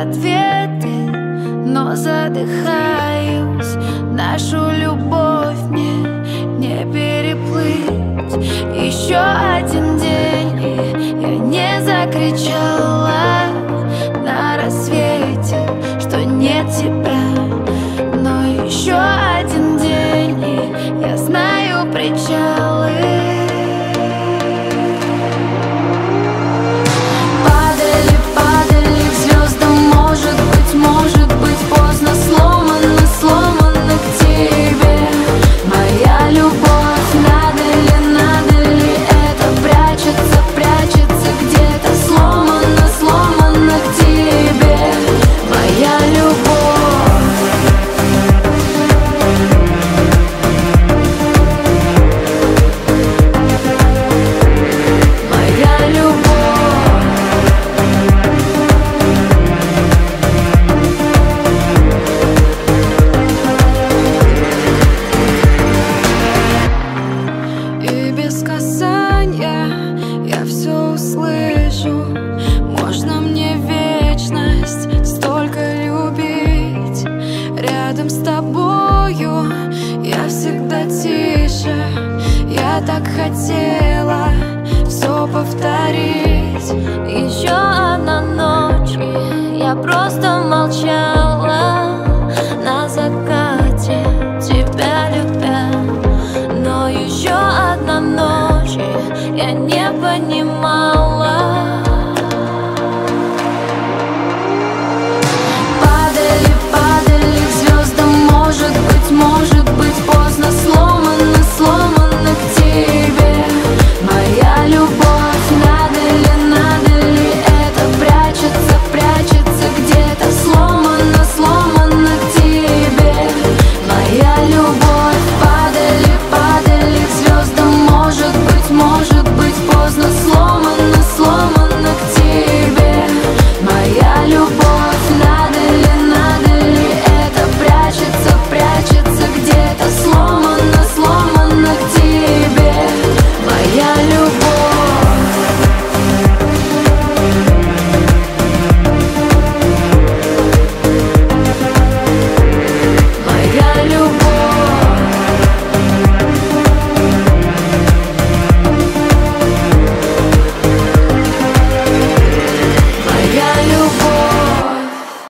ответы, но задыхаюсь. Нашу любовь мне не переплыть. Еще один день, и я не закричала на рассвете, что нет тебя. Но еще один день, и я знаю причалы. Падали к звездам, может быть поздно, сломано к тебе. Моя любовь, надо ли это прячется где-то, сломано к тебе. Моя любовь. Моя любовь. И без касания я все услышу. Можно мне вечность столько любить. Рядом с тобою я всегда тише. Я так хотела все повторить. Еще одна ночь, и я просто молчала на закате, тебя любя. Но еще одна ночь, и я не понимала.